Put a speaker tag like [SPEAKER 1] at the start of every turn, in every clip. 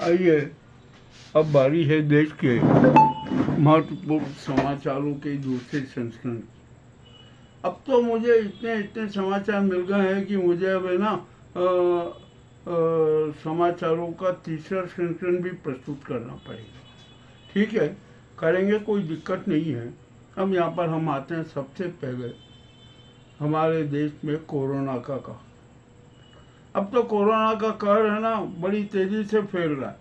[SPEAKER 1] आइए, अब बारी है देश के महत्वपूर्ण समाचारों के दूसरे संस्करण। अब तो मुझे इतने इतने समाचार मिल गए हैं कि मुझे अब है ना समाचारों का तीसरा संस्करण भी प्रस्तुत करना पड़ेगा। ठीक है, करेंगे, कोई दिक्कत नहीं है। अब यहाँ पर हम आते हैं सबसे पहले हमारे देश में कोरोना का। अब तो कोरोना का कहर है ना बड़ी तेजी से फैल रहा है,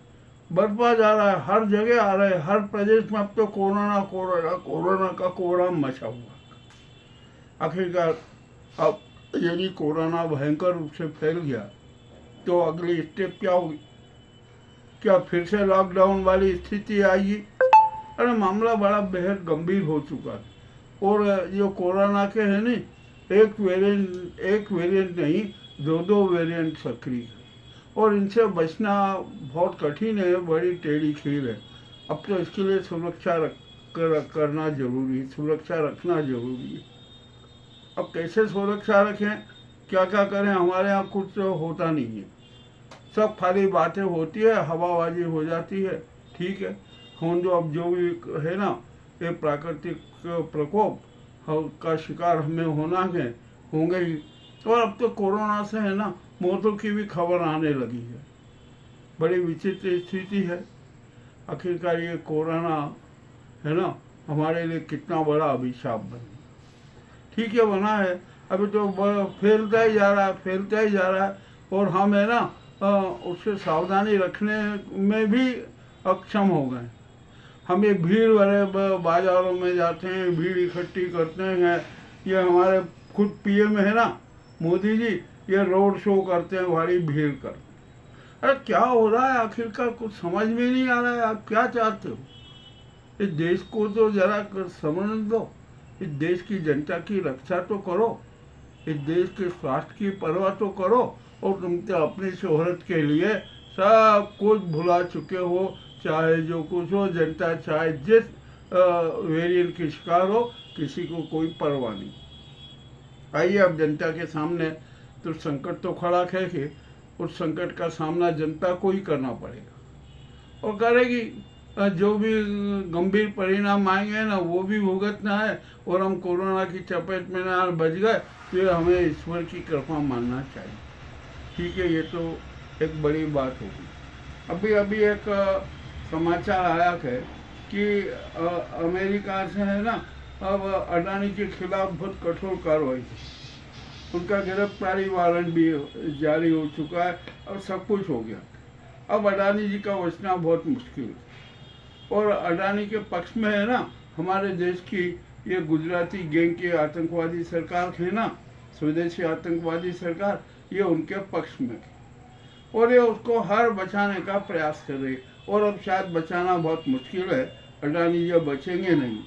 [SPEAKER 1] बढ़ता जा रहा है, हर जगह आ रहा है, हर प्रदेश में अब तो कोरोना कोरोना कोरोना का कोहराम मचा हुआ। आखिरकार अब यदि कोरोना भयंकर रूप से फैल गया तो अगली स्टेप क्या होगी? क्या फिर से लॉकडाउन वाली स्थिति आएगी? अरे मामला बड़ा बेहद गंभीर हो चुका है। और जो कोरोना के है नहीं, एक वेरिएंट नहीं, दो वेरिएंट सक्रिय है और इनसे बचना बहुत कठिन है, बड़ी टेढ़ी खीर है। अब तो इसके लिए सुरक्षा करना जरूरी है, सुरक्षा रखना जरूरी है। अब कैसे सुरक्षा रखें, क्या क्या करें? हमारे यहाँ कुछ होता नहीं है, सब खाली बातें होती है, हवाबाजी हो जाती है। ठीक है, हम अब जो भी है ना, ये प्राकृतिक प्रकोप का शिकार हमें होना है, होंगे ही। और अब तो कोरोना से है ना मौतों की भी खबर आने लगी है। बड़ी विचित्र स्थिति है। आखिरकार ये कोरोना है ना हमारे लिए कितना बड़ा अभिशाप बना। ठीक है, बना है, अभी तो फैलता ही जा रहा है, फैलता ही जा रहा है। और हम है ना उससे सावधानी रखने में भी अक्षम हो गए। हम ये भीड़ वाले बाजारों में जाते हैं, भीड़ इकट्ठी करते हैं। ये हमारे खुद पीएम है ना मोदी जी, ये रोड शो करते हैं, भारी भीड़ कर। अरे क्या हो रहा है आखिरकार? कुछ समझ में नहीं आ रहा है। आप क्या चाहते हो? इस देश को तो जरा समझ दो, इस देश की जनता की रक्षा तो करो, इस देश के स्वास्थ्य की परवाह तो करो। और तुम तो अपनी शोहरत के लिए सब कुछ भुला चुके हो। चाहे जो कुछ हो, जनता चाहे जिस वेरिएंट की शिकार हो, किसी को कोई परवाह नहीं। आइए, अब जनता के सामने तो संकट तो खड़ा है कि उस संकट का सामना जनता को ही करना पड़ेगा और करेगी। जो भी गंभीर परिणाम आएंगे ना वो भी भुगतना है। और हम कोरोना की चपेट में ना बच गए तो ये हमें ईश्वर की कृपा मानना चाहिए। ठीक है, ये तो एक बड़ी बात होगी। अभी अभी एक समाचार आया है कि अमेरिका से है ना अब अडानी के खिलाफ बहुत कठोर कार्रवाई, उनका गिरफ्तारी वारंट भी जारी हो चुका है और सब कुछ हो गया। अब अडानी जी का बचना बहुत मुश्किल है। और अडानी के पक्ष में है ना हमारे देश की ये गुजराती गैंग की आतंकवादी सरकार है ना, स्वदेशी आतंकवादी सरकार, ये उनके पक्ष में है और ये उसको हर बचाने का प्रयास कर रही है। और अब शायद बचाना बहुत मुश्किल है। अडानी ये बचेंगे नहीं,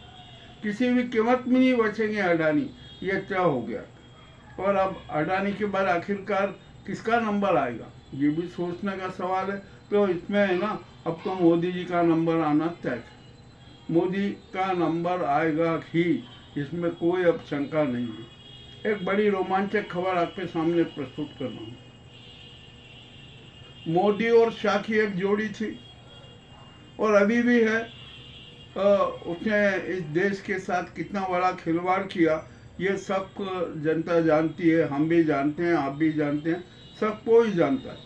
[SPEAKER 1] किसी भी कीमत में नहीं बचेंगे अडानी, ये तय हो गया। और अब अडानी के बाद आखिरकार किसका नंबर आएगा, ये भी सोचने का सवाल है। तो इसमें है ना अब तो मोदी जी का नंबर आना तय है। मोदी का नंबर आएगा ही, इसमें कोई अब शंका नहीं है। एक बड़ी रोमांचक खबर आपके सामने प्रस्तुत कर रहा हूँ। मोदी और शाह की एक जोड़ी थी और अभी भी है। उसने इस देश के साथ कितना बड़ा खिलवाड़ किया ये सब जनता जानती है, हम भी जानते हैं, आप भी जानते हैं, सब कोई जानता है।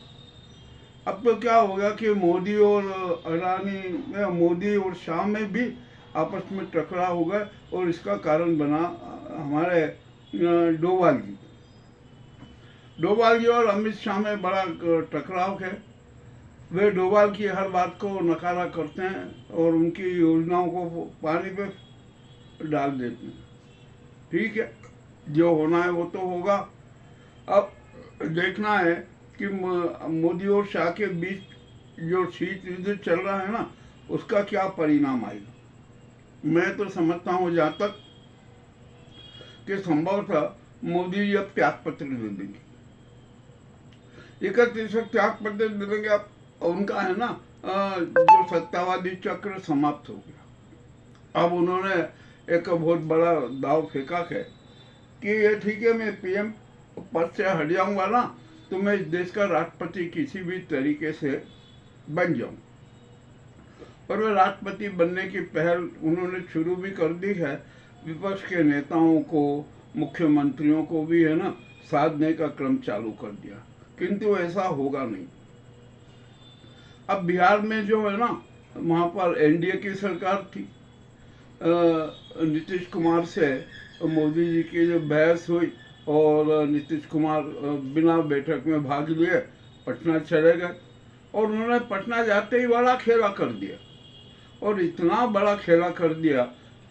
[SPEAKER 1] अब तो क्या होगा कि मोदी और अडानी, मोदी और शाह में भी आपस में टकराव होगा और इसका कारण बना हमारे डोभाल जी और अमित शाह में बड़ा टकराव है। वे डोभाल की हर बात को नकारा करते हैं और उनकी योजनाओं को पानी पे डाल देते हैं। ठीक है, जो होना है वो तो होगा। अब देखना है कि मोदी और शाह के बीच जो शीत युद्ध चल रहा है ना उसका क्या परिणाम आएगा। मैं तो समझता हूँ जहाँ तक कि संभव था मोदी जी अब त्याग पत्र दे देंगे, 31 त्याग पत्र दे देंगे। अब उनका है ना जो सत्तावादी चक्र समाप्त हो गया। अब उन्होंने एक बहुत बड़ा दाव फेंका है कि ये ठीक है, मैं पीएम पद से हट जाऊंगा ना तो मैं इस देश का राष्ट्रपति किसी भी तरीके से बन जाऊं। और वे राष्ट्रपति बनने की पहल उन्होंने शुरू भी कर दी है। विपक्ष के नेताओं को, मुख्यमंत्रियों को भी है ना साधने का क्रम चालू कर दिया, किंतु ऐसा होगा नहीं। अब बिहार में जो है ना, वहाँ पर एनडीए की सरकार थी। नीतीश कुमार से मोदी जी की जो बहस हुई और नीतीश कुमार बिना बैठक में भाग लिए पटना चले गए और उन्होंने पटना जाते ही बड़ा खेला कर दिया। और इतना बड़ा खेला कर दिया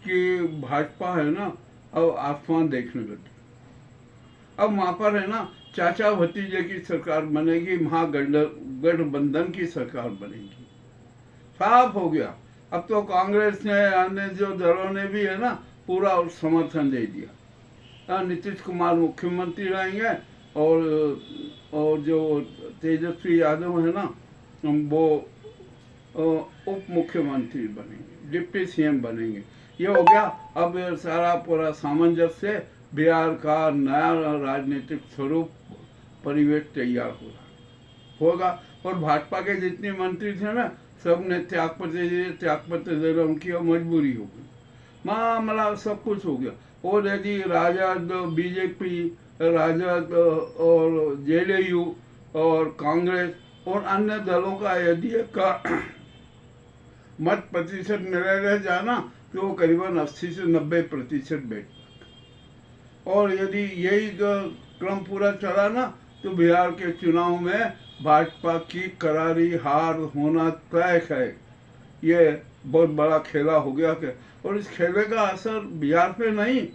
[SPEAKER 1] कि भाजपा है ना अब आसमान देखने लगी। अब वहाँ पर है ना चाचा भतीजे की सरकार बनेगी, महागठबंधन की सरकार बनेगी। साफ हो गया। अब तो कांग्रेस ने, अन्य जो दलों ने भी है ना पूरा समर्थन दे दिया। नीतीश कुमार मुख्यमंत्री रहेंगे और जो तेजस्वी यादव है ना वो उप मुख्यमंत्री बनेंगे, डिप्टी सीएम बनेंगे। ये हो गया। अब सारा पूरा सामंजस्य, बिहार का नया राजनीतिक स्वरूप, परिवेश तैयार हो रहा होगा। और भाजपा के जितने मंत्री थे ना सब ने त्यागपत्र दे रहा, उनकी मजबूरी हो गई। मामला सब कुछ हो गया। और यदि राजद, बीजेपी, राजद और जेडीयू और कांग्रेस और अन्य दलों का यदि का मत प्रतिशत मिलेगा जाना तो वो करीबन 80 से 90% बैठ। और यदि यही क्रम पूरा चला ना तो बिहार के चुनाव में भाजपा की करारी हार होना तय है। ये बहुत बड़ा खेला हो गया कि, और इस खेले का असर बिहार पे नहीं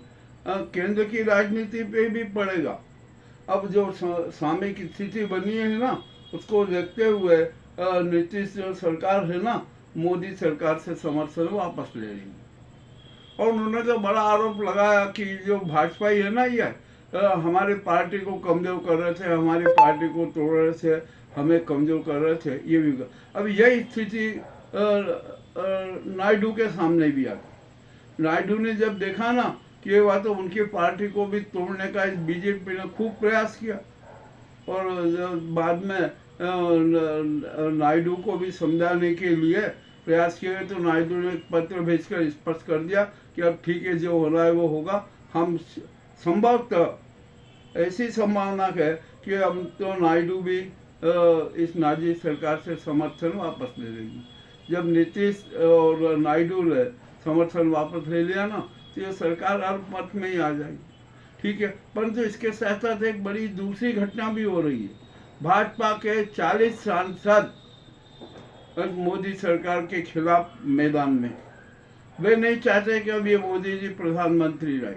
[SPEAKER 1] केंद्र की राजनीति पे भी पड़ेगा। अब जो सामयिक स्थिति बनी है ना उसको देखते हुए नीतीश जो सरकार है ना मोदी सरकार से समर्थन वापस ले रही है। और उन्होंने तो बड़ा आरोप लगाया कि जो भाजपा ही है ना ये हमारी पार्टी को कमजोर कर रहे थे, हमारी पार्टी को तोड़ रहे थे, हमें कमजोर कर रहे थे। ये भी अब यही स्थिति नायडू के सामने भी आ गई। नायडू ने जब देखा ना कि ये बात तो उनकी पार्टी को भी तोड़ने का इस बीजेपी ने खूब प्रयास किया और बाद में नायडू को भी समझाने के लिए प्रयास किए तो नायडू ने एक पत्र भेजकर स्पष्ट कर दिया कि अब ठीक है, जो हो रहा है वो होगा। हम संभवतः ऐसी संभावना है कि अब तो नायडू भी इस नाजी सरकार से समर्थन वापस ले लेंगे। जब नीतीश और नायडू ने समर्थन वापस ले लिया ना तो ये सरकार अल्पमत में ही आ जाएगी। ठीक है, परंतु इसके साथ साथ एक बड़ी दूसरी घटना भी हो रही है। भाजपा के 40 सांसद मोदी सरकार के खिलाफ मैदान में। वे नहीं चाहते कि अब ये मोदी जी प्रधानमंत्री रहे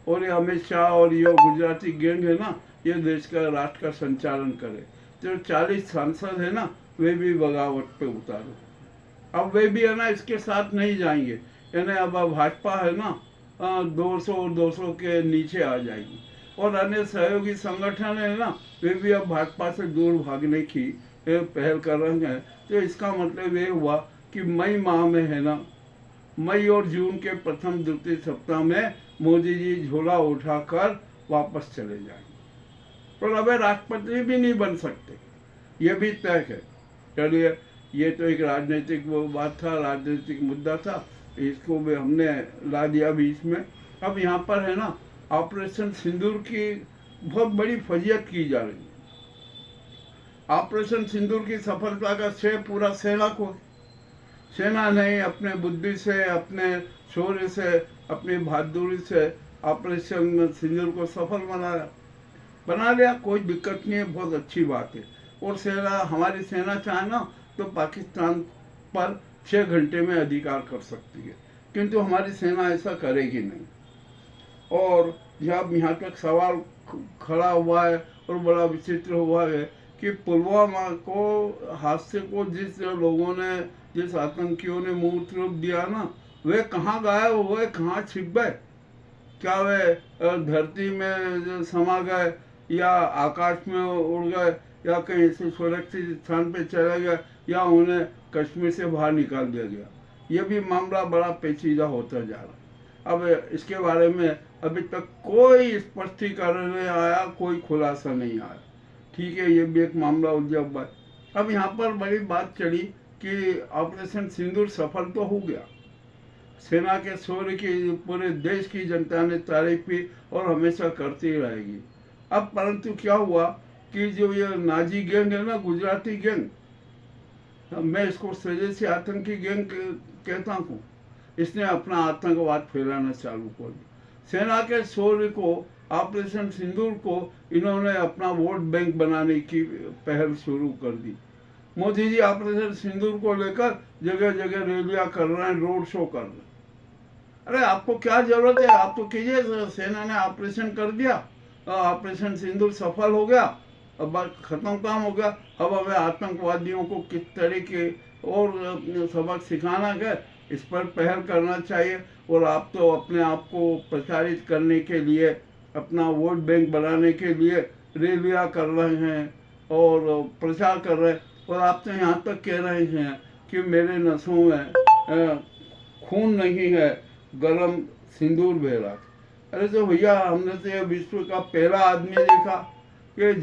[SPEAKER 1] और ये अमित शाह और ये गुजराती गैंग है ना ये देश का राष्ट्र का संचालन करे। जो 40 सांसद है ना वे भी बगावत पे उतारो। अब वे भी है ना इसके साथ नहीं जाएंगे, यानी अब भाजपा है ना 200 के नीचे आ जाएगी। और अन्य सहयोगी संगठन है ना वे भी अब भाजपा से दूर भागने की पहल कर रहे हैं। तो इसका मतलब ये हुआ कि मई माह में है ना, मई और जून के प्रथम द्वितीय सप्ताह में मोदी जी झोला उठाकर वापस चले जाएंगे। पर अब राष्ट्रपति भी नहीं बन सकते, ये भी तय है। चलिए, ये तो एक राजनीतिक बात था, राजनीतिक मुद्दा था, इसको भी हमने ला दिया बीच में। अब यहाँ पर है ना ऑपरेशन सिंदूर की बहुत बड़ी फजीयत की जा रही है। ऑपरेशन सिंदूर की सफलता का श्रेय पूरा सेना को। सेना ने अपने बुद्धि से, अपने शौर्य से, अपनी बहादुरी से ऑपरेशन सिंदूर को सफल बना लिया। कोई दिक्कत नहीं है, बहुत अच्छी बात है। और सेना, हमारी सेना चाहे ना तो पाकिस्तान पर 6 घंटे में अधिकार कर सकती है, किंतु हमारी सेना ऐसा करेगी नहीं। और जब यहाँ तक सवाल खड़ा हुआ है और बड़ा विचित्र हुआ है कि पुलवामा को हादसे को जिस लोगों ने, जिस आतंकियों ने मूर्त रूप दिया ना वे कहाँ गायब हुए, कहाँ छिप गए? क्या वे धरती में समा गए या आकाश में उड़ गए या कहीं ऐसे सुरक्षित स्थान पे चले गए या उन्हें कश्मीर से बाहर निकाल दिया गया? ये भी मामला बड़ा पेचीदा होता जा रहा है। अब इसके बारे में अभी तक कोई स्पष्टीकरण नहीं आया, कोई खुलासा नहीं आया। ठीक है, ये भी एक मामला उलझा हुआ है। अब यहाँ पर बड़ी बात चली कि ऑपरेशन सिंदूर सफल तो हो गया, सेना के शौर्य की पूरे देश की जनता ने तारीफ की और हमेशा करती रहेगी। अब परंतु क्या हुआ कि जो ये नाजी गैंग है ना, गुजराती गैंग, मैं इसको स्वदेशी आतंकी गैंग कहता हूँ, इसने अपना आतंकवाद फैलाना चालू कर दिया। सेना के शौर्य को, ऑपरेशन सिंदूर को इन्होंने अपना वोट बैंक बनाने की पहल शुरू कर दी। मोदी जी ऑपरेशन सिंदूर को लेकर जगह जगह रैलियां कर रहे हैं, रोड शो कर रहे हैं। अरे आपको क्या जरूरत है, आप तो कीजिए, सेना ने ऑपरेशन कर दिया, ऑपरेशन सिंदूर सफल हो गया, अब खत्म काम हो गया। अब हमें आतंकवादियों को किस तरीके और सबक सिखाना है, इस पर पहल करना चाहिए। और आप तो अपने आप को प्रचारित करने के लिए, अपना वोट बैंक बनाने के लिए रैलियां कर रहे हैं और प्रचार कर रहे हैं, और आप तो यहाँ तक कह रहे हैं कि मेरे नसों में खून नहीं है, गरम सिंदूर बह रहा। अरे तो भैया, हमने तो ये विश्व का पहला आदमी देखा कि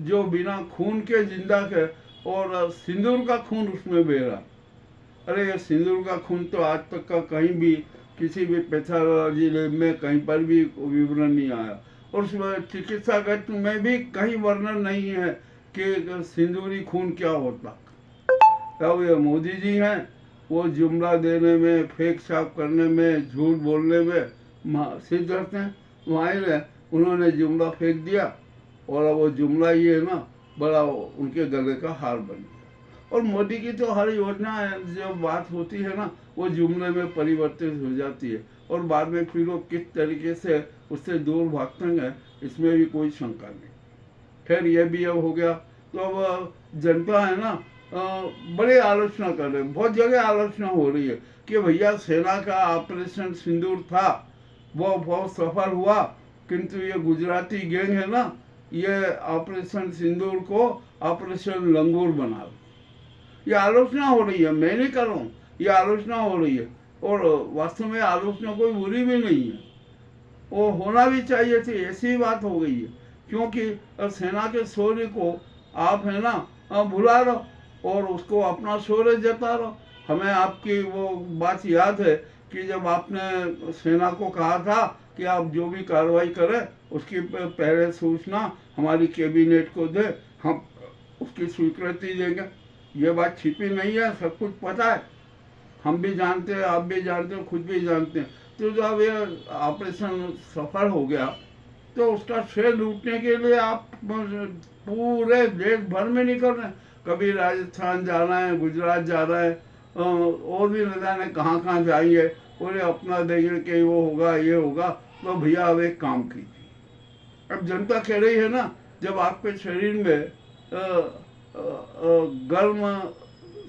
[SPEAKER 1] जो बिना खून के जिंदा है और सिंदूर का खून उसमें बह रहा। अरे ये सिंदूर का खून तो आज तक का कहीं भी किसी भी पैथोलॉजी लैब में कहीं पर भी विवरण नहीं आया, और उसमें चिकित्सा गत में भी कहीं वर्णन नहीं है कि सिंदूरी खून क्या होता। अब ये मोदी जी हैं, वो जुमला देने में, फेक साफ करने में, झूठ बोलने में सिद्ध रहते हैं, माहिर है। उन्होंने जुमला फेंक दिया और अब वो जुमला ये है ना, बड़ा उनके गले का हार बन गया। और मोदी की तो हर योजना जो बात होती है ना, वो जुमले में परिवर्तित हो जाती है, और बाद में फिर वो किस तरीके से उससे दूर भागते हैं, इसमें भी कोई शंका नहीं। खैर ये भी अब हो गया, तो अब जनता है ना बड़ी आलोचना कर रहे हैं, बहुत जगह आलोचना हो रही है कि भैया सेना का ऑपरेशन सिंदूर था, वो बहुत सफल हुआ, किंतु ये गुजराती गैंग है ना, ये ऑपरेशन सिंदूर को ऑपरेशन लंगूर बना रही। ये आलोचना हो रही है, मैं नहीं कर रहा हूँ, ये आलोचना हो रही है, और वास्तव में आलोचना कोई बुरी भी नहीं है, वो होना भी चाहिए थी, ऐसी ही बात हो गई है। क्योंकि सेना के शौर्य को आप है ना भुला रहो और उसको अपना शौर्य जता रहो। हमें आपकी वो बात याद है कि जब आपने सेना को कहा था कि आप जो भी कार्रवाई करें उसकी पहले सूचना हमारी कैबिनेट को दे, हम उसकी स्वीकृति देंगे। ये बात छिपी नहीं है, सब कुछ पता है, हम भी जानते हैं, आप भी जानते हैं, खुद भी जानते हैं। तो जब ये ऑपरेशन सफल हो गया तो उसका श्रेय लूटने के लिए आप पूरे देश भर में निकल रहे हैं, कभी राजस्थान जा रहे हैं, गुजरात जा रहे हैं, और भी न जाने कहाँ कहाँ जाएंगे, और अपना देंगे कि वो होगा ये होगा। तो भैया अब एक काम कीजिए, अब जनता कह रही है ना, जब आपके शरीर में गर्म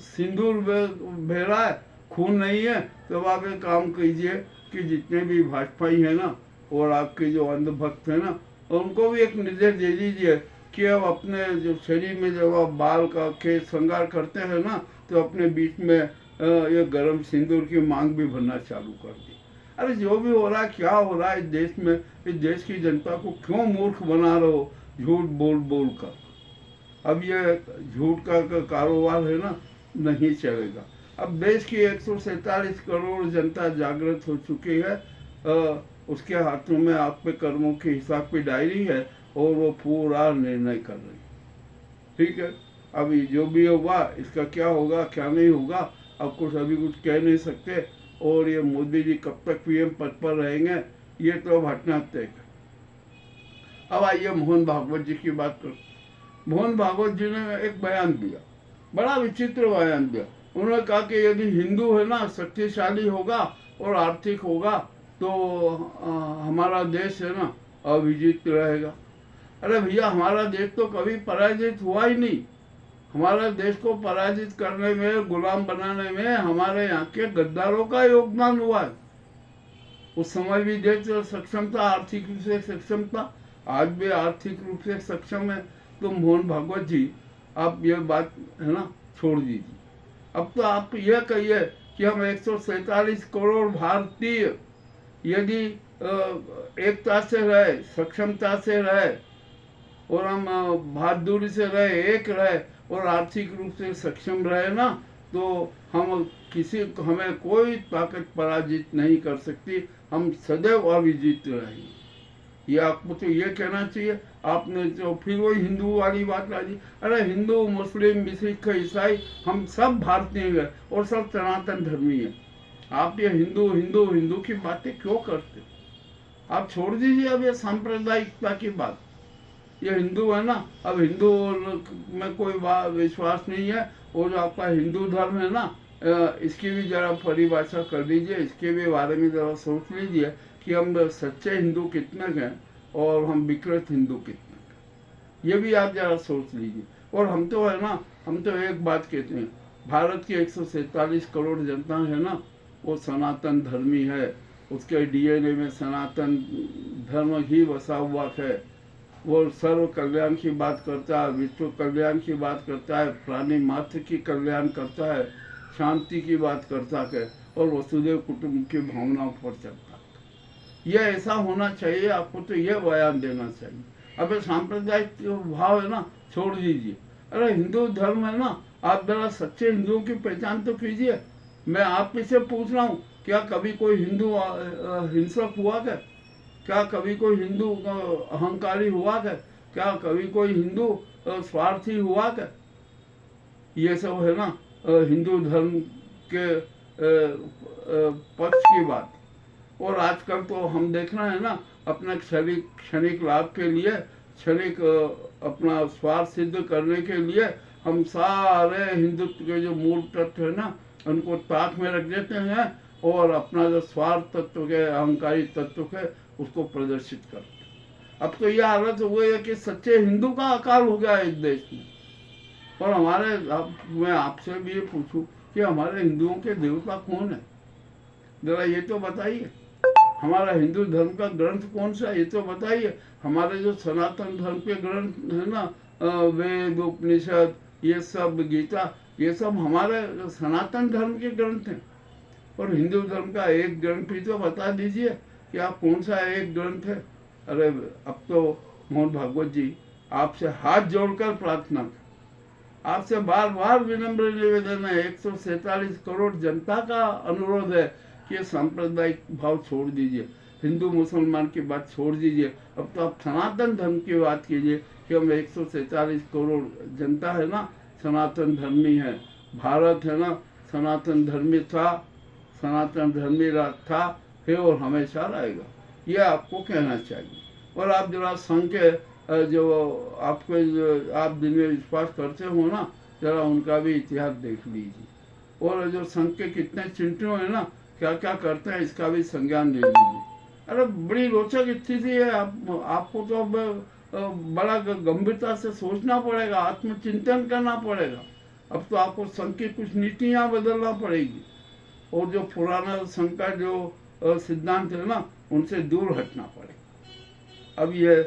[SPEAKER 1] सिंदूर बह रहा है, खून नहीं है, तो आप एक काम कीजिए कि जितने भी भाजपाई हैं ना और आपके जो अंधभक्त हैं ना, उनको भी एक निर्देश दे दीजिए कि अब अपने जो शरीर में जब आप बाल का केश श्रृंगार करते हैं ना, तो अपने बीच में ये गर्म सिंदूर की मांग भी भरना चालू कर दी। अरे जो भी हो रहा है, क्या हो रहा है इस देश में, इस देश की जनता को क्यों मूर्ख बना रहे हो झूठ बोल बोल कर। अब ये झूठ का कारोबार है ना, नहीं चलेगा। अब देश की 147 करोड़ जनता जागृत हो चुकी है, उसके हाथों में आपके कर्मों के हिसाब की डायरी है और वो पूरा निर्णय कर रही। ठीक है, अभी जो भी होगा, इसका क्या होगा क्या नहीं होगा, अब कुछ अभी कुछ कह नहीं सकते। और ये मोदी जी कब तक पीएम पद पर रहेंगे, ये तो अब हटना तय है। अब आइए मोहन भागवत जी की बात करो। मोहन भागवत जी ने एक बयान दिया, बड़ा विचित्र बयान दिया। उन्होंने कहा कि यदि हिंदू है ना शक्तिशाली होगा और आर्थिक होगा तो हमारा देश है ना अविजित रहेगा। अरे भैया, हमारा देश तो कभी पराजित हुआ ही नहीं। हमारा देश को पराजित करने में, गुलाम बनाने में हमारे यहाँ के गद्दारों का योगदान हुआ है। उस समय भी देश सक्षम था, आर्थिक रूप से सक्षम था, आज भी आर्थिक रूप से सक्षम है। तो मोहन भागवत जी, आप ये बात है ना छोड़ दीजिए। अब तो आप यह कहिए कि हम 147 करोड़ भारतीय यदि एकता से रहे, सक्षमता से रहे और हम बहादुरी से रहे, एक रहे, और आर्थिक रूप से सक्षम रहे ना, तो हमें कोई ताकत पराजित नहीं कर सकती। हम सदैव अविजित रहेंगे। ये आपको तो ये कहना चाहिए। आपने तो फिर वही हिंदू वाली बात ला दी। अरे हिंदू, मुस्लिम, सिख, ईसाई, हम सब भारतीय हैं और सब सनातन धर्मी हैं। आप ये हिंदू हिंदू हिंदू की बातें क्यों करते? आप छोड़ दीजिए अब ये सांप्रदायिकता की बात। ये हिंदू है ना, अब हिंदू में कोई विश्वास नहीं है। और जो आपका हिंदू धर्म है ना, इसकी भी जरा परिभाषा कर लीजिए, इसके भी बारे में जरा सोच लीजिए कि हम सच्चे हिंदू कितने हैं और हम विकृत हिंदू कितने हैं। ये भी आप जरा सोच लीजिए। और हम तो है ना, हम तो एक बात कहते हैं, भारत की 147 करोड़ जनता है ना, वो सनातन धर्मी है। उसके डीएनए में सनातन धर्म ही बसा हुआ है। वो सर्व कल्याण की बात करता है, विश्व कल्याण की बात करता है, प्राणी मात्र की कल्याण करता है, शांति की बात करता है और वसुदेव कुटुंब की भावनाओं पर चलता है। यह ऐसा होना चाहिए। आपको तो यह बयान देना चाहिए। अब सांप्रदायिक भाव है ना, छोड़ दीजिए। अरे हिंदू धर्म है ना, आप जरा सच्चे हिंदुओं की पहचान तो कीजिए। मैं आप से पूछ रहा हूँ, क्या कभी कोई हिंदू हिंसक हुआ क्या कभी कोई हिंदू अहंकारी हुआ क्या कभी कोई हिंदू स्वार्थी हुआ ये सब है ना हिंदू धर्म के पक्ष की बात। और आजकल तो हम देख रहे हैं ना, अपना क्षणिक लाभ के लिए, क्षणिक अपना स्वार्थ सिद्ध करने के लिए हम सारे हिंदुत्व के जो मूल तत्व है ना, उनको ताक में रख देते हैं और अपना जो स्वार्थ तत्व के, अहंकारी तत्व है, उसको प्रदर्शित करते हैं। अब तो यह हालत हो गई है कि सच्चे हिंदू का अकाल हो गया है इस देश में। और मैं आपसे भी ये पूछूं कि हमारे हिंदुओं के देवता कौन है? जरा ये तो बताइए। हमारा हिंदू धर्म का ग्रंथ कौन सा है, ये तो बताइए। हमारे जो सनातन धर्म के ग्रंथ है ना, वेद, उपनिषद, ये सब, गीता, ये सब हमारे सनातन धर्म के ग्रंथ हैं। और हिंदू धर्म का एक ग्रंथ भी तो बता दीजिए कि आप कौन सा एक ग्रंथ है। अरे अब तो मोहन भागवत जी, आपसे हाथ जोड़कर प्रार्थना, आपसे बार बार विनम्र निवेदन है, 147 करोड़ जनता का अनुरोध है कि सांप्रदायिक भाव छोड़ दीजिए, हिंदू मुसलमान की बात छोड़ दीजिए। अब तो आप सनातन धर्म की बात कीजिए कि हम 147 करोड़ जनता है ना, सनातन धर्मी है। भारत है ना, सनातन धर्मी था, सनातन धर्मी राज था, है और हमेशा रहेगा। ये आपको कहना चाहिए। और आप जरा संघ के जो आप जिनमें विश्वास करते हो ना, जरा उनका भी इतिहास देख लीजिए। और जो संघ के कितने चिंटू है ना, क्या क्या करते हैं, इसका भी संज्ञान ले लीजिए। अरे बड़ी रोचक स्थिति है। आपको तो अब बड़ा गंभीरता से सोचना पड़ेगा, आत्मचिंतन करना पड़ेगा। अब तो आपको संघ की कुछ नीतियाँ बदलना पड़ेगी और जो पुराना संघ का जो सिद्धांत है ना, उनसे दूर हटना पड़ेगा। अब ये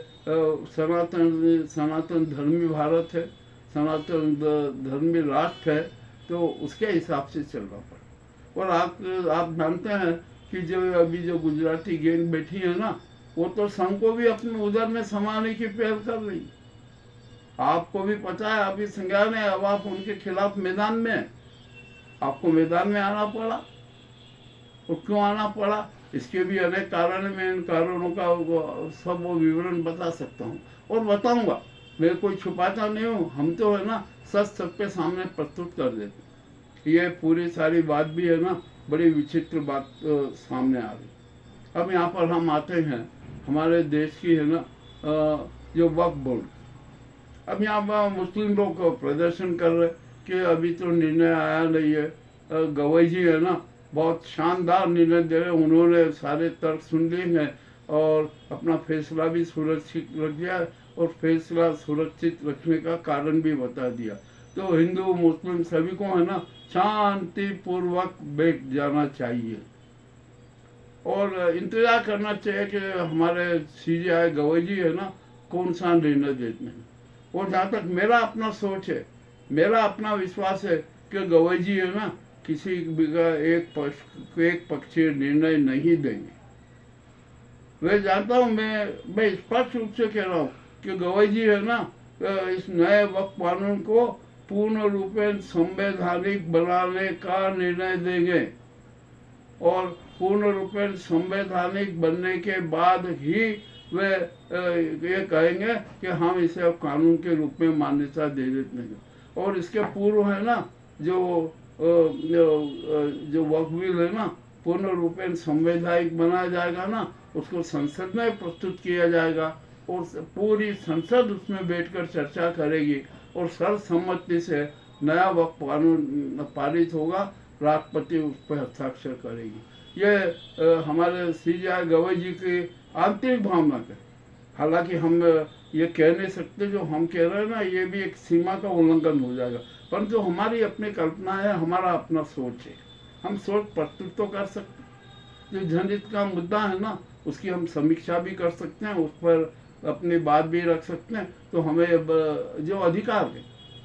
[SPEAKER 1] सनातन धर्मी भारत है, सनातन धर्मी राष्ट्र है, तो उसके हिसाब से चलना पड़ेगा। और आप जानते हैं कि जो अभी जो गुजराती गैंग बैठी है ना, वो तो संघ को भी अपने उधर में समाने की पहल कर रही। आपको भी पता है, अभी संज्ञान है, अब आप उनके खिलाफ मैदान में, आपको मैदान में आना पड़ा। और क्यों आना पड़ा, इसके भी अनेक कारण है। मैं इन कारणों का सब वो विवरण बता सकता हूँ और बताऊंगा। मैं कोई छुपाता नहीं हूँ। हम तो है ना सच सबके सामने प्रस्तुत कर देते। ये पूरी सारी बात भी है ना, बड़ी विचित्र बात सामने आ रही। अब यहाँ पर हम आते हैं हमारे देश की है ना जो वक्फ बोर्ड। अब यहाँ पर मुस्लिम लोग प्रदर्शन कर रहे कि अभी तो निर्णय आया नहीं है। गवई जी है ना, बहुत शानदार निर्णय दे रहे। उन्होंने सारे तर्क सुन लिए हैं और अपना फैसला भी सुरक्षित रख दिया और फैसला सुरक्षित रखने का कारण भी बता दिया। तो हिंदू मुस्लिम सभी को है ना शांति पूर्वक बैठ जाना चाहिए और इंतजार करना चाहिए कि हमारे सीजेआई गवई जी है ना कौन सा निर्णय देते हैं। और जहाँ तक मेरा अपना सोच है, मेरा अपना विश्वास है कि गवई जी है ना किसी एक पक्षीय निर्णय नहीं देंगे। मैं जानता हूँ, मैं स्पष्ट रूप से कह रहा हूँ कि गवई जी है ना इस नए वक्फ कानून को पूर्ण रूपेण संवैधानिक बनाने का निर्णय देंगे और पूर्ण रूपेण संवैधानिक बनने के बाद ही वे ये कहेंगे कि हम इसे अब कानून के रूप में मान्यता दे देते हैं। और इसके पूर्व है ना जो वक्फ बिल है ना, पूर्ण रूपेण संवैधानिक बनाया जाएगा ना, उसको संसद में प्रस्तुत किया जाएगा और पूरी संसद उसमें बैठकर चर्चा करेगी और सर्वसम्मति से नया वक्फ कानून पारित होगा, राष्ट्रपति उस पर हस्ताक्षर करेगी। ये हमारे CJ गवई जी की आंतरिक भावना है। हालांकि हम ये कह नहीं सकते, जो हम कह रहे हैं ना, ये भी एक सीमा का उल्लंघन हो जाएगा, परंतु हमारी अपनी कल्पना है, हमारा अपना सोच है, हम सोच प्रस्तुत तो कर सकते हैं। जो जनहित का मुद्दा है ना, उसकी हम समीक्षा भी कर सकते हैं, उस पर अपनी बात भी रख सकते हैं। तो हमें जो अधिकार है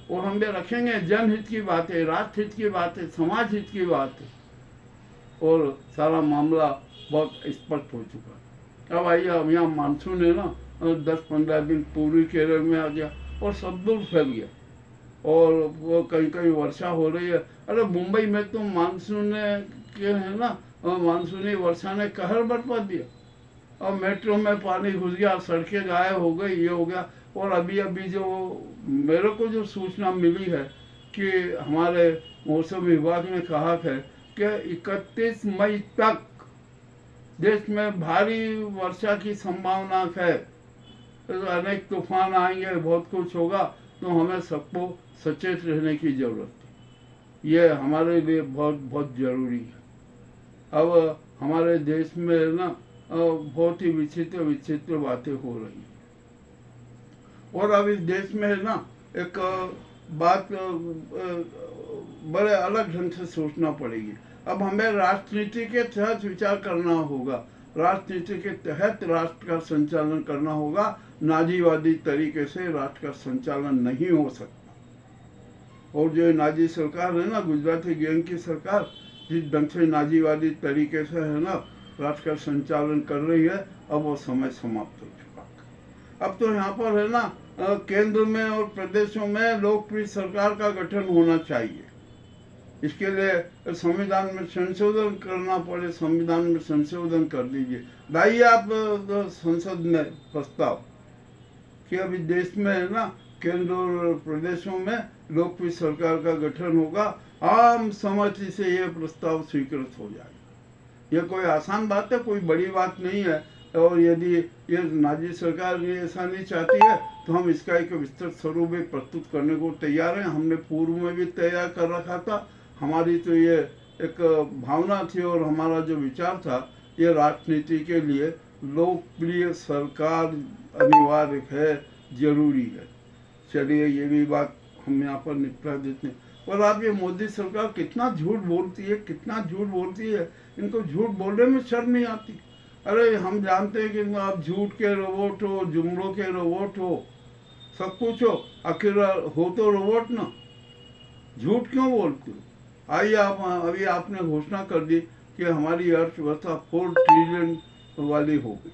[SPEAKER 1] वो हम भी रखेंगे। जनहित की बात है, राष्ट्रहित की बात है, समाज हित की बात है और सारा मामला बहुत स्पष्ट हो चुका है। अब आइए, अब यहाँ मानसून है ना, 10-15 दिन पूर्वी केरल में आ गया और सब दूर फैल गया और वो कहीं कहीं वर्षा हो रही है। अरे मुंबई में तो मानसून के है ना, मानसूनी वर्षा ने कहर बरपा दिया और मेट्रो में पानी घुस गया, सड़कें गायब हो गई, ये हो गया। और अभी अभी जो मेरे को जो सूचना मिली है कि हमारे मौसम विभाग ने कहा है कि 31 मई तक देश में भारी वर्षा की संभावना है। तो अनेक तूफान आएंगे, बहुत कुछ होगा, तो हमें सबको सचेत रहने की जरूरत है। ये हमारे लिए बहुत बहुत जरूरी है। अब हमारे देश में ना बहुत ही विचित्र बातें हो रही हैं और अब इस देश में है ना एक बात बड़े अलग ढंग से सोचना पड़ेगी। अब हमें राजनीति के तहत विचार करना होगा, राजनीति के तहत राष्ट्र का संचालन करना होगा। नाजीवादी तरीके से राष्ट्र का संचालन नहीं हो सकता। और जो नाजी सरकार है ना, गुजराती गैंग की सरकार, जिस ढंग से नाजीवादी तरीके से है ना राष्ट्र का संचालन कर रही है, अब वो समय समाप्त हो चुका। अब तो यहाँ पर है ना केंद्र में और प्रदेशों में लोकप्रिय सरकार का गठन होना चाहिए। इसके लिए संविधान में संशोधन करना पड़े, संविधान में संशोधन कर दीजिए। लाइए आप संसद में प्रस्ताव कि अभी देश में है ना केंद्र और प्रदेशों में लोकप्रिय सरकार का गठन होगा, आम सहमति से यह प्रस्ताव स्वीकृत हो जाएगा। यह कोई आसान बात है, कोई बड़ी बात नहीं है। और यदि ये नाजी सरकार ये ऐसा नहीं चाहती है तो हम इसका एक विस्तृत स्वरूप भी प्रस्तुत करने को तैयार हैं। हमने पूर्व में भी तैयार कर रखा था। हमारी तो ये एक भावना थी और हमारा जो विचार था, ये राजनीति के लिए लोकप्रिय सरकार अनिवार्य है, जरूरी है। चलिए ये भी बात हम यहाँ पर निपटा देते हैं। और आप ये मोदी सरकार कितना झूठ बोलती है, कितना झूठ बोलती है। इनको झूठ बोलने में शर्म नहीं आती। अरे हम जानते हैं कि आप झूठ के रोबोट हो, जुमलों के रोबोट हो, सब कुछ हो, आखिर हो तो रोबोट ना, झूठ क्यों बोलते हो? आइए आप, अभी आपने घोषणा कर दी कि हमारी अर्थव्यवस्था 4 ट्रिलियन वाली हो गई।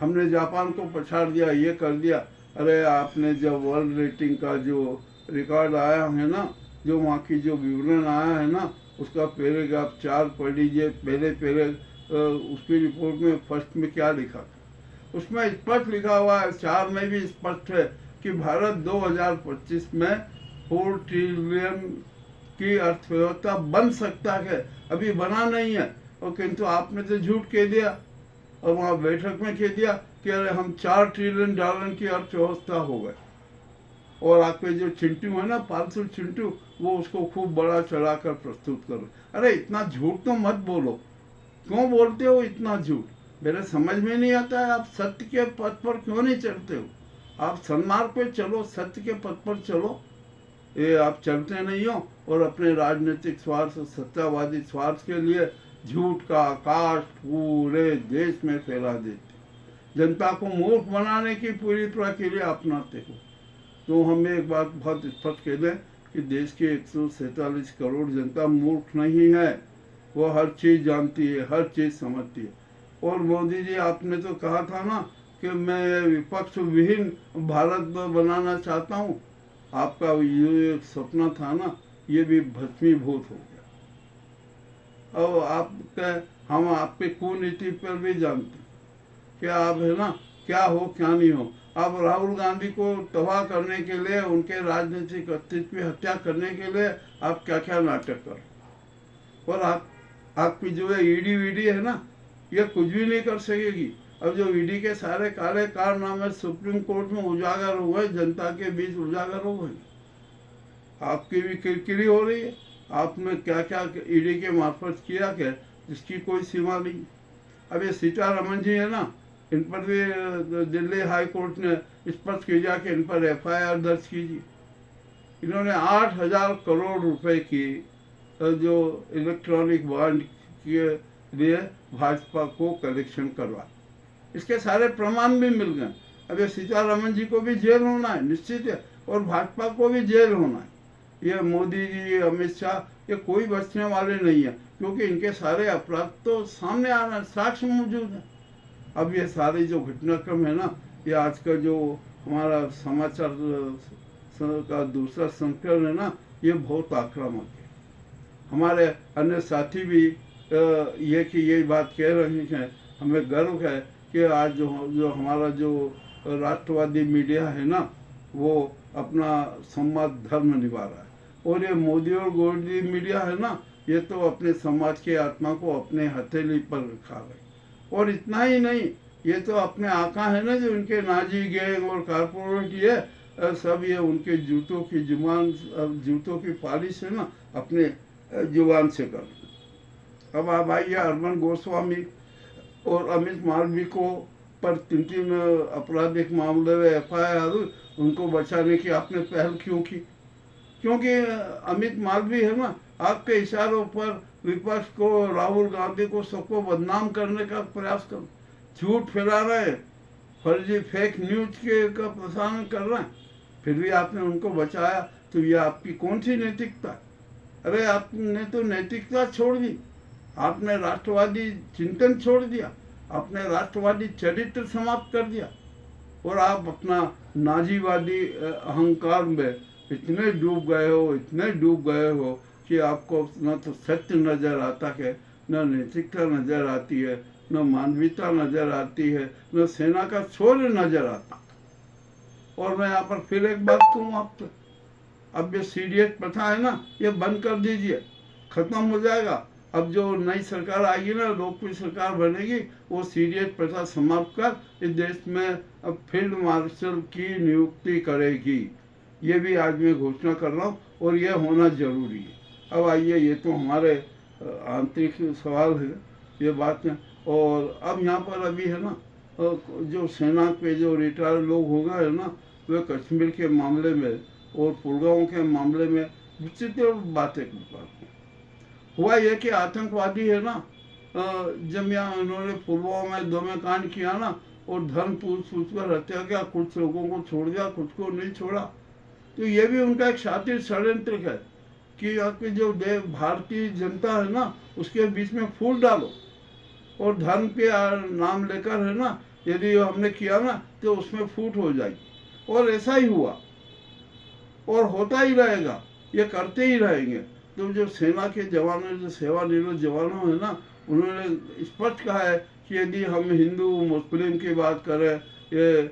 [SPEAKER 1] हमने जापान को पछाड़ दिया, ये कर दिया। अरे आपने जब वर्ल्ड रेटिंग का जो रिकॉर्ड आया है ना, जो वहाँ की जो विवरण आया है ना, उसका पैराग्राफ 4 पढ़ लीजिए। पहले उसकी रिपोर्ट में फर्स्ट में क्या लिखा था, उसमें स्पष्ट लिखा हुआ है, 4 में भी स्पष्ट है कि भारत 2025 में 4 ट्रिलियन की अर्थव्यवस्था बन सकता है। अभी बना नहीं है, और किंतु आपने तो झूठ कह दिया और वहाँ बैठक में कह दिया कि अरे हम 4 ट्रिलियन डॉलर की अर्थव्यवस्था हो गए। और आपके जो चिंटू है ना, पालतू चिंटू, वो उसको खूब बड़ा चढ़ाकर प्रस्तुत करो। अरे इतना झूठ तो मत बोलो, क्यों बोलते हो इतना झूठ? मेरे समझ में नहीं आता है, आप सत्य के पथ पर क्यों नहीं चलते हो? आप सन्मार्ग पे चलो, सत्य के पथ पर चलो। ये आप चलते नहीं हो और अपने राजनीतिक स्वार्थ, सत्तावादी स्वार्थ के लिए झूठ का आकाश पूरे देश में फैला देते, जनता को मूर्ख बनाने की पूरी प्रक्रिया अपनाते हो। तो हम एक बात बहुत स्पष्ट कह दें कि देश की 147 करोड़ जनता मूर्ख नहीं है, वो हर चीज़ जानती है, हर चीज़ समझती है। और मोदी जी, आपने तो कहा था ना कि मैं विपक्ष विहीन भारत बनाना चाहता हूँ। आपका ये एक सपना था ना, ये भी भस्मीभूत हो गया। और हम आपके कूनीति पर भी जानते हैं कि आप है ना क्या हो क्या नहीं हो। आप राहुल गांधी को तबाह करने के लिए, उनके राजनीतिक अस्तित्व की हत्या करने के लिए आप क्या क्या नाटक कर, और आपकी जो है ईडी वीडी है ना, ये कुछ भी नहीं कर सकेगी। अब जो ईडी के सारे काले कारनामे सुप्रीम कोर्ट में उजागर हुए, जनता के बीच उजागर हो गए, आपकी भी किरकिरी हो रही है। आपने क्या क्या ईडी के मार्फत किया क्या, जिसकी कोई सीमा नहीं। अब ये सीतारमन जी है ना, इन पर भी दिल्ली हाई कोर्ट ने स्पष्ट किया कि इन पर एफआईआर दर्ज कीजिए। इन्होंने 8,000 करोड़ रुपए की जो इलेक्ट्रॉनिक बॉन्ड के लिए भाजपा को कलेक्शन करवा, इसके सारे प्रमाण भी मिल गए। अब ये सीतारमन जी को भी जेल होना है निश्चित है, और भाजपा को भी जेल होना है। ये मोदी जी, अमित शाह, ये कोई बचने वाले नहीं है, क्योंकि इनके सारे अपराध तो सामने आ रहे हैं, साक्ष्य मौजूद है। अब ये सारे जो घटनाक्रम है ना, ये आज का जो हमारा समाचार का दूसरा संस्करण है ना, ये बहुत आक्रामक है। हमारे अन्य साथी भी ये बात कह रहे हैं। हमें गर्व है कि आज जो हमारा जो राष्ट्रवादी मीडिया है ना, वो अपना संवाद धर्म निभा रहा है। और ये मोदी और गोदी मीडिया है ना, ये तो अपने समाज की आत्मा को अपने हथेली पर रखा है। और इतना ही नहीं, ये तो अपने आका है ना, जो इनके नाजी गैंग और कारपोरेट ये सब, ये उनके जूतों की पालिश है ना, अपने जुबान से कर। अब आप आइए, अरविंद गोस्वामी और अमित मालवीय को पर 3 आपराधिक मामले में एफआईआर, उनको बचाने की आपने पहल क्यों की? क्योंकि अमित मालवीय है ना, आपके इशारों पर विपक्ष को, राहुल गांधी को, सबको बदनाम करने का प्रयास कर, झूठ फैला रहे हैं, फर्जी फेक न्यूज का प्रसारण कर रहे हैं, फिर भी आपने उनको बचाया। तो ये आपकी कौन सी नैतिकता? अरे आपने तो नैतिकता छोड़ दी, आपने राष्ट्रवादी चिंतन छोड़ दिया, आपने राष्ट्रवादी चरित्र समाप्त कर दिया, और आप अपना नाजीवादी अहंकार में इतने डूब गए हो कि आपको न तो सत्य नजर आता है, न नैतिकता नजर आती है, न मानवीयता नजर आती है, न सेना का शौर्य नजर आता। और मैं यहाँ पर फिर एक बात कहूँ आपसे, अब ये सीडीएस प्रथा है ना, ये बंद कर दीजिए, खत्म हो जाएगा। अब जो नई सरकार आएगी ना, लोकप्रिय सरकार बनेगी, वो सीडीएस प्रथा समाप्त कर इस देश में अब फील्ड मार्शल की नियुक्ति करेगी। ये भी आज मैं घोषणा कर रहा हूँ, और ये होना जरूरी है। अब आइए, ये तो हमारे आंतरिक सवाल है, ये बात है। और अब यहाँ पर अभी है ना, जो सेना के जो रिटायर्ड लोग हो गए है ना, वे कश्मीर के मामले में और पुलगांव के मामले में विचित्र बातें करते हैं। हुआ यह कि आतंकवादी है ना, जब यहाँ उन्होंने पुलवामा में 2 में कांड किया ना, और धर्म पूछ कर हत्या किया, कुछ लोगों को छोड़ दिया, कुछ को नहीं छोड़ा। तो ये भी उनका एक शातिर षड्यंत्र है कि आपकी जो भारतीय जनता है ना, उसके बीच में फूल डालो, और धर्म के नाम लेकर है ना, यदि हमने किया ना, तो उसमें फूट हो जाएगी। और ऐसा ही हुआ, और होता ही रहेगा, ये करते ही रहेंगे। तो जो सेना के जवानों, जो सेवानिवृत्त जवानों है ना, उन्होंने स्पष्ट कहा है कि यदि हम हिंदू मुस्लिम की बात करें, ये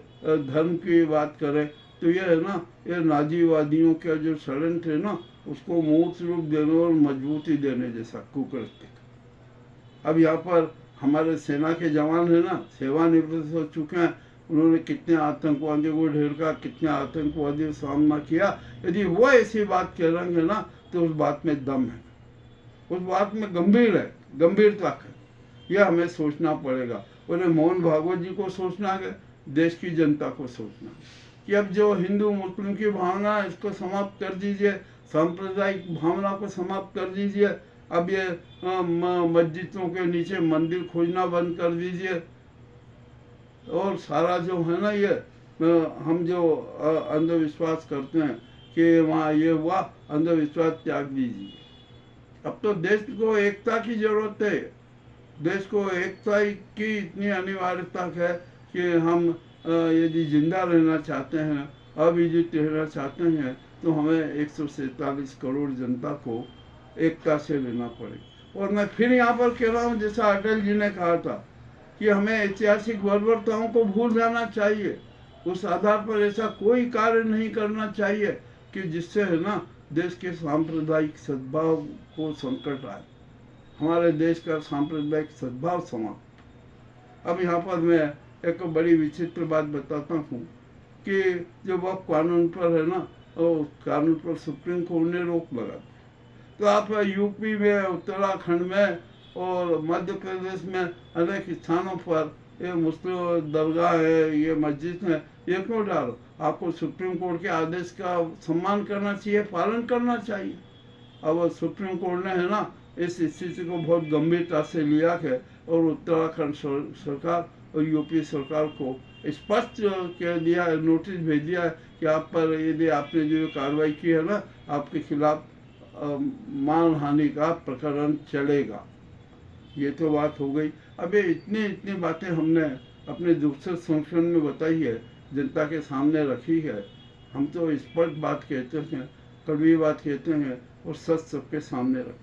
[SPEAKER 1] धर्म की बात करें, तो ये है ना, ये नाजीवादियों का जो षड्यंत्र है ना, उसको मूर्त रूप देने और मजबूती देने जैसा कुकृत्य। अब यहाँ पर हमारे सेना के जवान है ना, सेवानिवृत्त हो चुके हैं, उन्होंने कितने आतंकवादियों को ढेर का, कितने आतंकवादियों का सामना किया। यदि वो ऐसी बात कह रहे हैं ना, तो उस बात में दम है, उस बात में गंभीरता है। यह हमें सोचना पड़ेगा। उन्हें मोहन भागवत जी को सोचना है, देश की जनता को सोचना कि अब जो हिंदू मुस्लिम की भावना है, इसको समाप्त कर दीजिए, सांप्रदायिक भावना को समाप्त कर दीजिए। अब ये मस्जिदों के नीचे मंदिर खोजना बंद कर दीजिए, और सारा जो है ना, ये हम जो अंधविश्वास करते हैं कि वहाँ ये हुआ, अंधविश्वास त्याग दीजिए। अब तो देश को एकता की जरूरत है, देश को एकता की इतनी अनिवार्यता है कि हम यदि जिंदा रहना चाहते हैं, अविजित रहना चाहते हैं, तो हमें 147 करोड़ जनता को एकता से लेना पड़ेगा। और मैं फिर यहाँ पर कह रहा हूँ, जैसा अटल जी ने कहा था कि हमें ऐतिहासिक बर्बरताओं को भूल जाना चाहिए। उस आधार पर ऐसा कोई कार्य नहीं करना चाहिए कि जिससे है ना देश के सांप्रदायिक सद्भाव को संकट आए, हमारे देश का सांप्रदायिक सद्भाव समाप्त। अब यहाँ पर मैं एक बड़ी विचित्र बात बताता हूँ कि जो वक्फ कानून पर है ना, उस कानून पर सुप्रीम कोर्ट ने रोक लगा दी। तो आप यूपी में, उत्तराखंड में और मध्य प्रदेश में अनेक स्थानों पर ये मुस्लिम दरगाह है, ये मस्जिद है, ये क्यों डालो? आपको सुप्रीम कोर्ट के आदेश का सम्मान करना चाहिए, पालन करना चाहिए। अब सुप्रीम कोर्ट ने है ना इस स्थिति को बहुत गंभीरता से लिया है और उत्तराखंड सरकार और यूपी सरकार को स्पष्ट कह दिया है, नोटिस भेज दिया है कि आप पर यदि आपने जो कार्रवाई की है ना, आपके खिलाफ मानहानि का प्रकरण चलेगा। ये तो बात हो गई। अब ये इतनी बातें हमने अपने दूसरे संस्करण में बताई है, जनता के सामने रखी है। हम तो स्पष्ट बात कहते हैं, कड़वी बात कहते हैं और सच सबके सामने रखते हैं।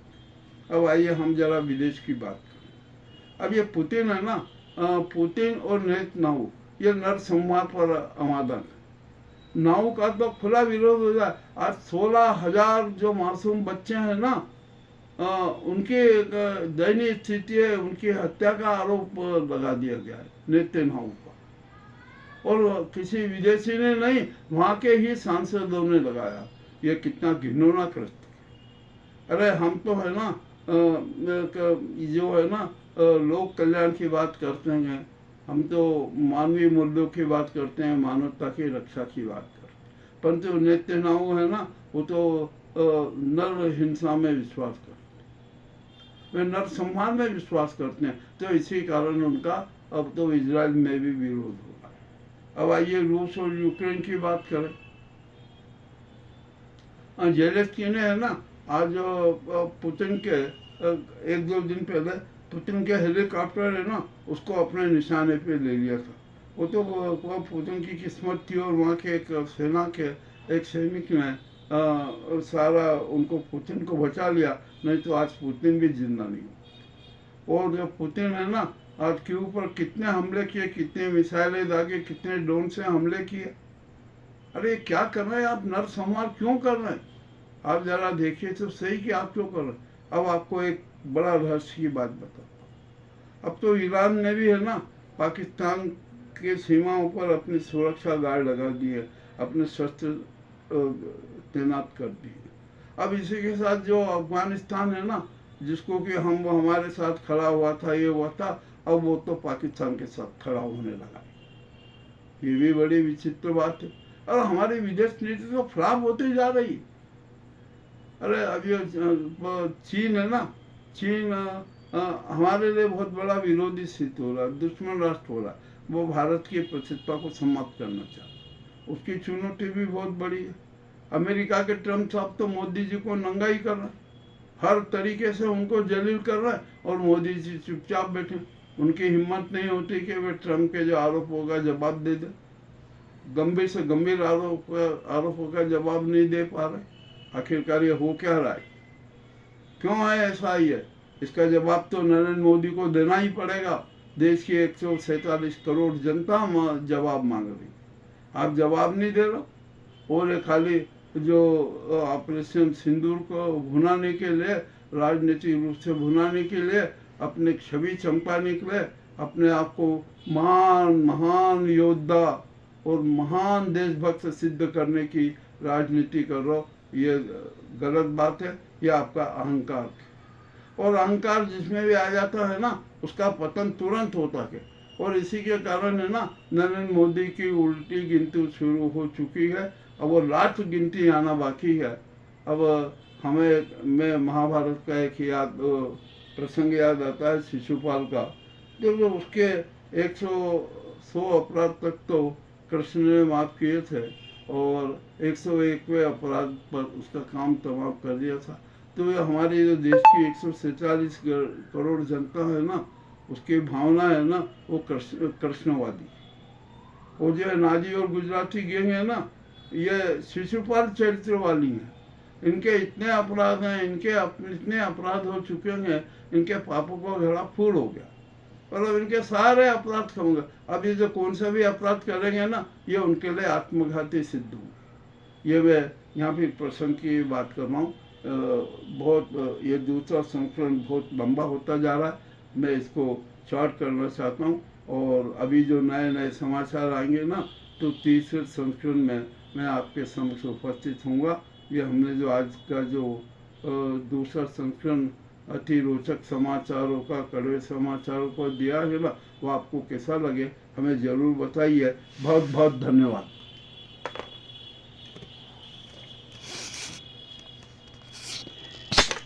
[SPEAKER 1] अब आइए हम जरा विदेश की बात करें। अब ये पुतिन है ना, पुतिन और नेतन्याहू ये नरसंहार पर आमादन। नाऊ का तो खुला विरोध हो जाए। आज 16,000 जो मासूम बच्चे हैं ना, उनकी दयनीय स्थिति है, उनकी हत्या का आरोप लगा दिया गया है नेतन्याहू पर, और किसी विदेशी ने नहीं, वहाँ के ही सांसदों ने लगाया। ये कितना घिनौना कृत्य। अरे हम तो है ना जो है ना लोक कल्याण की बात करते हैं, हम तो मानवीय मूल्यों की बात करते हैं, मानवता की रक्षा की बात करते हैं, परंतु नेतन्याहू है ना वो तो नर हिंसा में विश्वास करते हैं, वे नरसंहार में विश्वास करते हैं। तो इसी कारण उनका अब तो इजराइल में भी विरोध होगा। अब आइए रूस और यूक्रेन की बात करें। जेलेंस्की ने है ना आज पुतिन के 1-2 दिन पहले पुतिन के हेलीकॉप्टर है ना उसको अपने निशाने पे ले लिया था। वो तो पुतिन की किस्मत थी और वहाँ के एक सेना के एक सैनिक ने सारा उनको पुतिन को बचा लिया, नहीं तो आज पुतिन भी जिंदा नहीं हो। और जो पुतिन है ना आज के ऊपर कितने हमले किए, कितने मिसाइलें दागे, कितने ड्रोन से हमले किए। अरे क्या कर रहे हैं आप? नरसंहार क्यों कर रहे हैं? आप जरा देखिए तो सही कि आप क्यों कर रहे हैं। अब आपको एक बड़ा रहस्य की बात बताता हूँ। अब तो ईरान ने भी है ना पाकिस्तान के सीमाओं पर अपनी सुरक्षा गार्ड लगा दी है, अपने शस्त्र तैनात कर दिए। अब इसी के साथ जो अफगानिस्तान है ना, जिसको कि हम हमारे साथ खड़ा हुआ था, ये हुआ था, अब वो तो पाकिस्तान के साथ खड़ा होने लगा। ये भी बड़ी विचित्र बात है। और हमारी विदेश नीति तो फ्लॉप होती जा रही। अरे अब ये चीन है ना, चीन हमारे लिए बहुत बड़ा विरोधी सिद्ध हो रहा है, दुश्मन राष्ट्र हो रहा है। वो भारत की प्रसिद्धता को समाप्त करना चाहता है, उसकी चुनौती भी बहुत बड़ी है। अमेरिका के ट्रम्प साहब तो मोदी जी को नंगा ही कर रहे हैं, हर तरीके से उनको जलील कर रहे हैं, और मोदी जी चुपचाप बैठे। उनकी हिम्मत नहीं होती कि वे ट्रम्प के जो आरोपों का जवाब दे दे। गंभीर से गंभीर आरोपों का जवाब नहीं दे पा रहे। आखिरकार ये हो क्या रहा है, क्यों है ऐसा ही है? इसका जवाब तो नरेंद्र मोदी को देना ही पड़ेगा। देश की 147 करोड़ जनता जवाब मांग रही, आप जवाब नहीं दे रहे। और खाली जो ऑपरेशन सिंदूर को भुनाने के लिए, राजनीतिक रूप से भुनाने के लिए, अपने छवि चमकाने के लिए, अपने आप को महान योद्धा और महान देशभक्त सिद्ध करने की राजनीति कर रहे हो, ये गलत बात है। ये आपका अहंकार है, और अहंकार जिसमें भी आ जाता है ना उसका पतन तुरंत होता है। और इसी के कारण है ना नरेंद्र मोदी की उल्टी गिनती शुरू हो चुकी है। अब वो लास्ट गिनती आना बाकी है। अब मैं महाभारत का एक प्रसंग याद आता है शिशुपाल का, जो उसके 100 अपराध तक तो कृष्ण ने माफ किए थे और 101वें अपराध पर उसका काम तमाम कर दिया था। तो ये हमारे जो देश की 147 करोड़ जनता है ना, उसकी भावना है ना वो कृष्णवादी। वो जो नाजी और गुजराती गैंग है ना, ये शिशुपाल चरित्र वाली हैं। इनके इतने अपराध हैं, इतने अपराध हो चुके हैं, इनके पापों का घड़ा फूल हो गया, मतलब इनके सारे अपराध कम गए। अब ये जो कौन सा भी अपराध करेंगे ना, ये उनके लिए आत्मघाती सिद्ध होंगे। ये मैं यहाँ भी प्रसंग की बात कर रहा हूँ। बहुत ये दूसरा संस्करण बहुत लंबा होता जा रहा है, मैं इसको शॉर्ट करना चाहता हूँ। और अभी जो नए नए समाचार आएंगे ना, तो तीसरे संस्करण में मैं आपके समक्ष उपस्थित होऊंगा। ये हमने जो आज का जो दूसरा संस्करण अति रोचक समाचारों का, कड़वे समाचारों को दिया है ना, वो आपको कैसा लगे हमें ज़रूर बताइए। बहुत बहुत धन्यवाद।